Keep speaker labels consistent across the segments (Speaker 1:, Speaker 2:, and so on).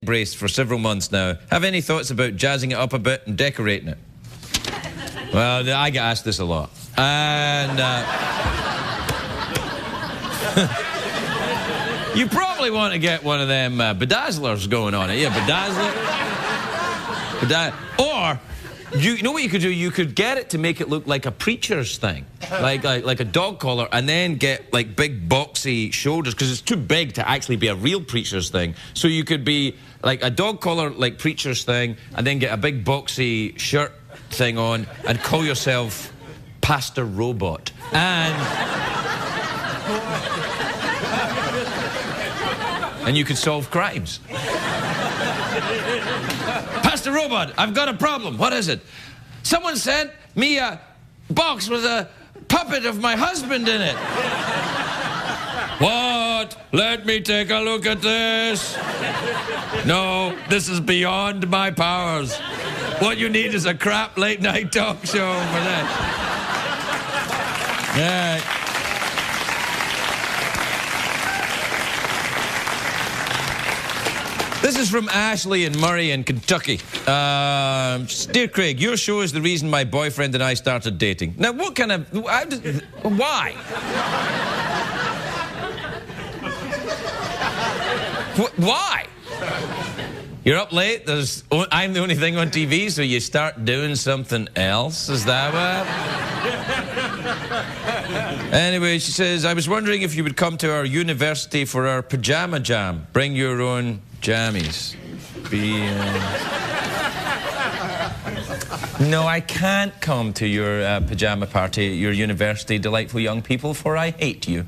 Speaker 1: braced for several months now. Have any thoughts about jazzing it up a bit and decorating it? Well, I get asked this a lot. And you probably want to get one of them bedazzlers going on it. Yeah, bedazzler. Or, you know what you could do? You could get it to make it look like a preacher's thing. Like a dog collar, and then get like big boxy shoulders, because it's too big to actually be a real preacher's thing. So you could be like a dog collar, like preacher's thing, and then get a big boxy shirt thing on and call yourself Pastor Robot. And you could solve crimes. Pastor Robot, I've got a problem. What is it? Someone sent me a box with a puppet of my husband in it. What? Let me take a look at this. No, this is beyond my powers. What you need is a crap late-night talk show for that. Yeah. This is from Ashley in Murray in Kentucky. Dear Craig, your show is the reason my boyfriend and I started dating. Now, what kind of... why? Why? You're up late, I'm the only thing on TV, so you start doing something else? Is that what? Anyway, she says, I was wondering if you would come to our university for our pajama jam. Bring your own jammies. No, I can't come to your pajama party at your university, delightful young people, for I hate you.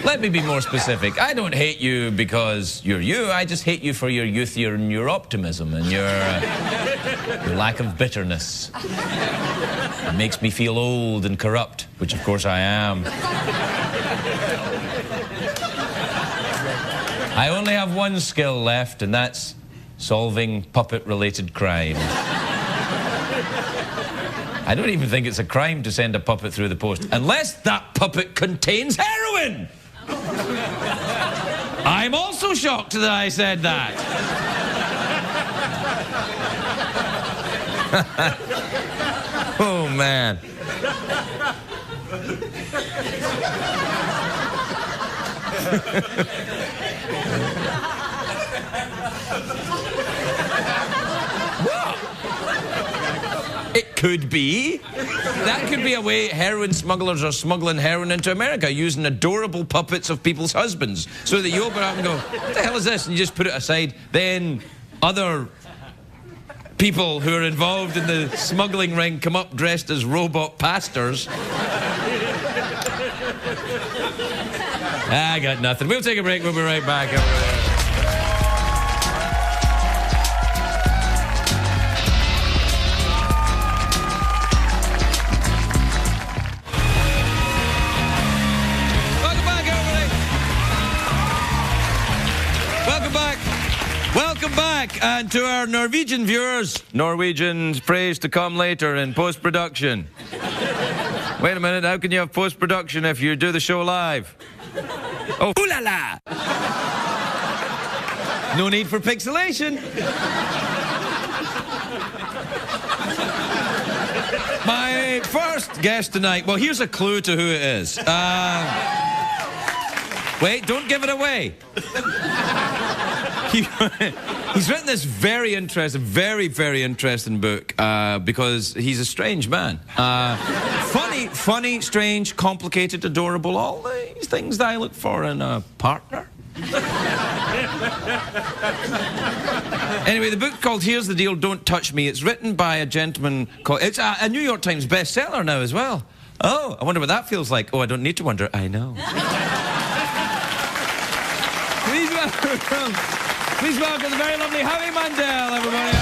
Speaker 1: Let me be more specific. I don't hate you because you're you. I just hate you for your youth, your optimism, and your lack of bitterness. It makes me feel old and corrupt, which of course I am. I only have one skill left, and that's solving puppet-related crime. I don't even think it's a crime to send a puppet through the post, unless that puppet contains heroin! I'm also shocked that I said that. Oh, man. What? It could be. That could be a way heroin smugglers are smuggling heroin into America, using adorable puppets of people's husbands, so that you open up and go, what the hell is this? And you just put it aside. Then other people who are involved in the smuggling ring come up dressed as robot pastors. I got nothing. We'll take a break. We'll be right back over there. Welcome back, and to our Norwegian viewers, Norwegians praise to come later in post-production. Wait a minute, how can you have post-production if you do the show live? Oh, ooh la la! No need for pixelation. My first guest tonight, well, here's a clue to who it is. Wait, don't give it away. He's written this very interesting, very interesting book because he's a strange man. Funny, strange, complicated, adorable, all these things that I look for in a partner. Anyway, the book called Here's the Deal, Don't Touch Me. It's written by a gentleman called... It's a New York Times bestseller now as well. Oh, I wonder what that feels like. Oh, I don't need to wonder. I know. Please welcome the very lovely Howie Mandel, everybody.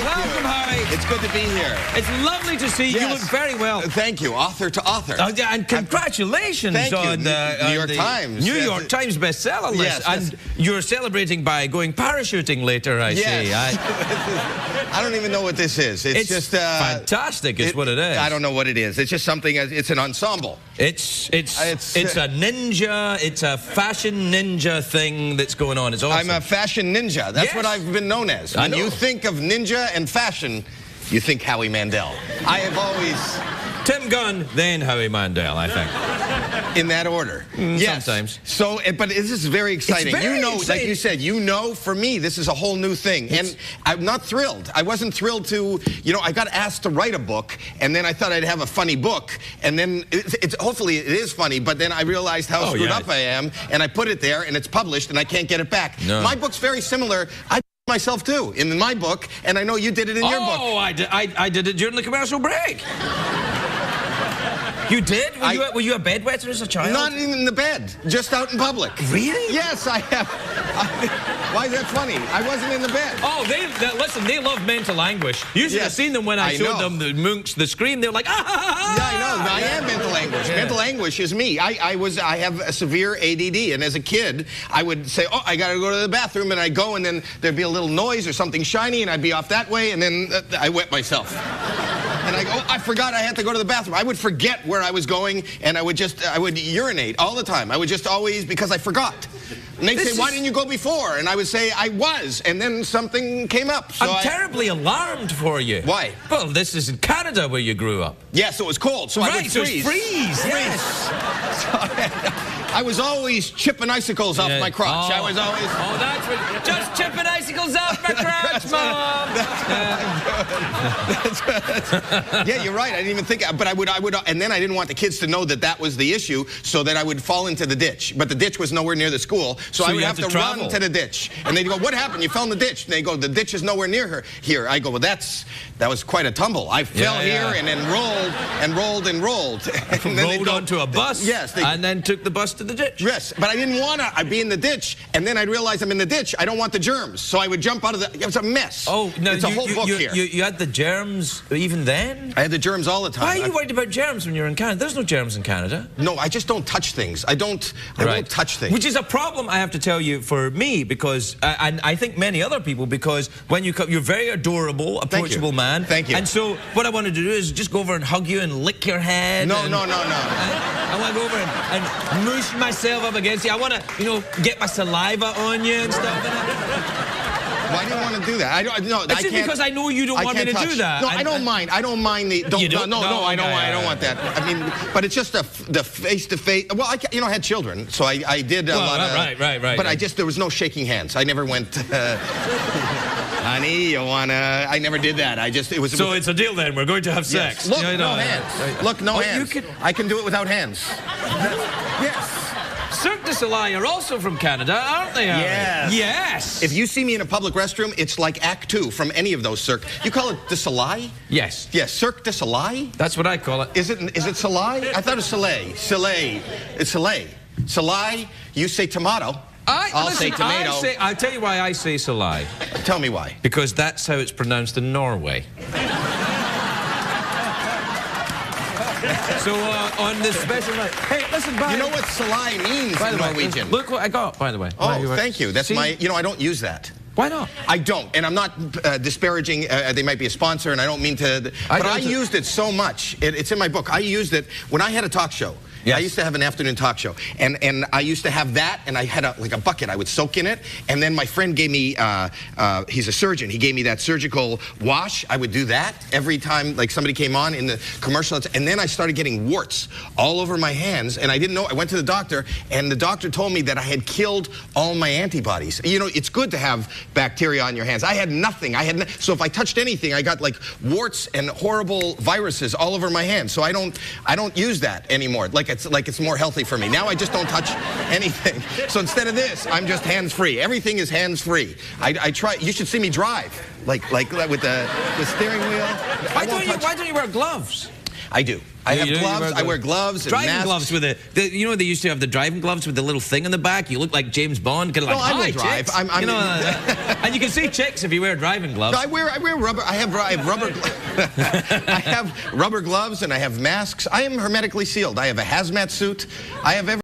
Speaker 1: Welcome, Howie.
Speaker 2: It's good to be here.
Speaker 1: It's lovely to see you. You look very well.
Speaker 2: Thank you, author to author.
Speaker 1: Yeah, and congratulations on the
Speaker 2: New York Times.
Speaker 1: New York Times bestseller list.
Speaker 2: Yes,
Speaker 1: and you're celebrating by going parachuting later, I see.
Speaker 2: I don't even know what this is. It's just
Speaker 1: fantastic. It's what it is.
Speaker 2: I don't know what it is. It's just something. It's an ensemble.
Speaker 1: It's a ninja. It's a fashion ninja thing that's going on. It's awesome.
Speaker 2: I'm a fashion ninja. That's what I've been known as. When you think of ninja and fashion, you think Howie Mandel. I have always...
Speaker 1: Tim Gunn, then Howie Mandel, I think.
Speaker 2: In that order. Yes.
Speaker 1: Sometimes.
Speaker 2: So, but this is very exciting.
Speaker 1: It's very exciting.
Speaker 2: Like you said, for me, this is a whole new thing. And I'm not thrilled. I wasn't thrilled to, I got asked to write a book, and then I thought I'd have a funny book, and then hopefully it is funny, but then I realized how screwed up I am, and I put it there, and it's published, and I can't get it back. No. My book's very similar. I myself too in my book, and I know you did it in your book.
Speaker 1: Oh, I did it during the commercial break. You did? Were you a bedwetter as a child?
Speaker 2: Not even in the bed, just out in public.
Speaker 1: Really?
Speaker 2: Yes, I have. Why is that funny? I wasn't in the bed.
Speaker 1: Oh, listen, they love mental anguish. You should have seen them when I showed them the Munch's The Scream. They were like, ah!
Speaker 2: Yeah, I know. I am mental anguish. Yeah. Mental anguish is me. I have a severe ADD, and as a kid, I would say, oh, I got to go to the bathroom, and I'd go, and then there'd be a little noise or something shiny, and I'd be off that way, and then I wet myself. And I go, oh, I forgot I had to go to the bathroom. I would forget where I was going, and I would urinate all the time. I would just always, because I forgot. And they'd say, why didn't you go before? And I would say, I was, and then something came up. So
Speaker 1: I'm terribly alarmed for you.
Speaker 2: Why?
Speaker 1: Well, this is in Canada where you grew up.
Speaker 2: Yes, it was cold, so I would freeze.
Speaker 1: So freeze, yes.
Speaker 2: So I was always chipping icicles off my crotch. I was always...
Speaker 1: Oh, that's what... Just chipping icicles off my crotch, Mom!
Speaker 2: That's yeah, you're right. I didn't even think... But I would... And then I didn't want the kids to know that was the issue, so that I would fall into the ditch. But the ditch was nowhere near the school, so I would have to run to the ditch. And they'd go, what happened? You fell in the ditch. And they go, the ditch is nowhere near here. I go, well, that was quite a tumble. I fell here and then rolled and rolled and rolled. And then
Speaker 1: rolled onto a bus.
Speaker 2: Yes.
Speaker 1: And then took the bus to the ditch.
Speaker 2: Yes, but I didn't want to be in the ditch, and then I'd realize I'm in the ditch. I don't want the germs, so I would jump out of the... It was a mess.
Speaker 1: Oh, no,
Speaker 2: it's a whole book here.
Speaker 1: You had the germs even then?
Speaker 2: I had the germs all the time.
Speaker 1: Why are you worried about germs when you're in Canada? There's no germs in Canada.
Speaker 2: No, I just don't touch things. I won't touch things.
Speaker 1: Which is a problem, I have to tell you, for me, because, and I think many other people, because when you come, you're a very adorable, approachable man.
Speaker 2: Thank you.
Speaker 1: And so what I want to do is just go over and hug you and lick your head.
Speaker 2: No.
Speaker 1: I want to go over and moosh myself up against you. I want to, get my saliva on you and stuff.
Speaker 2: Why do you want to do that? I can't.
Speaker 1: Because I know you don't want me to do that.
Speaker 2: No, I don't mind. I don't mind the... I don't want that. I mean, but it's just the face-to-face... Well, I had children, so I did a lot of...
Speaker 1: Right.
Speaker 2: But there was no shaking hands. I never went... Honey, you wanna... I never did that. It was...
Speaker 1: So it's a deal then. We're going to have sex.
Speaker 2: Look, no hands. Look, no hands. I can do it without hands. Yes.
Speaker 1: Cirque du Soleil are also from Canada, aren't they?
Speaker 2: Yes.
Speaker 1: Yes.
Speaker 2: If you see me in a public restroom, it's like Act 2 from any of those Cirque. You call it du Soleil?
Speaker 1: Yes.
Speaker 2: Yes, Cirque du Soleil?
Speaker 1: That's what I call it.
Speaker 2: Is it Soleil? I thought it was Soleil. Soleil. It's Soleil. Soleil, you say tomato. I'll say tomato.
Speaker 1: I'll tell you why I say Soleil.
Speaker 2: Tell me why.
Speaker 1: Because that's how it's pronounced in Norway. So, on this special night... Hey, listen,
Speaker 2: you know what Soleil means in Norwegian?
Speaker 1: Look what I got, by the way.
Speaker 2: Oh, thank you. That's my... I don't use that.
Speaker 1: Why not?
Speaker 2: I don't, and I'm not disparaging. They might be a sponsor, and I don't mean to... But I used it so much. It's in my book. I used it when I had a talk show. Yes. I used to have an afternoon talk show, and I used to have that, and I had like a bucket I would soak in it, and then my friend gave me, he's a surgeon, he gave me that surgical wash. I would do that every time like somebody came on in the commercial, and then I started getting warts all over my hands, and I didn't know. I went to the doctor, and the doctor told me that I had killed all my antibodies. It's good to have bacteria on your hands. I had nothing. So if I touched anything, I got like warts and horrible viruses all over my hands. So I don't use that anymore. It's more healthy for me. Now I just don't touch anything. So instead of this, I'm just hands-free. Everything is hands-free. I try. You should see me drive, like with the steering wheel.
Speaker 1: Why don't you wear gloves?
Speaker 2: I do. I have gloves. I wear gloves and
Speaker 1: driving
Speaker 2: masks.
Speaker 1: gloves with you know, they used to have the driving gloves with the little thing in the back. You look like James Bond. Kind of like,
Speaker 2: I will drive.
Speaker 1: You know, and you can see chicks if you wear driving gloves.
Speaker 2: No, I wear rubber. I have rubber. I have rubber gloves and I have masks. I am hermetically sealed. I have a hazmat suit. I have every.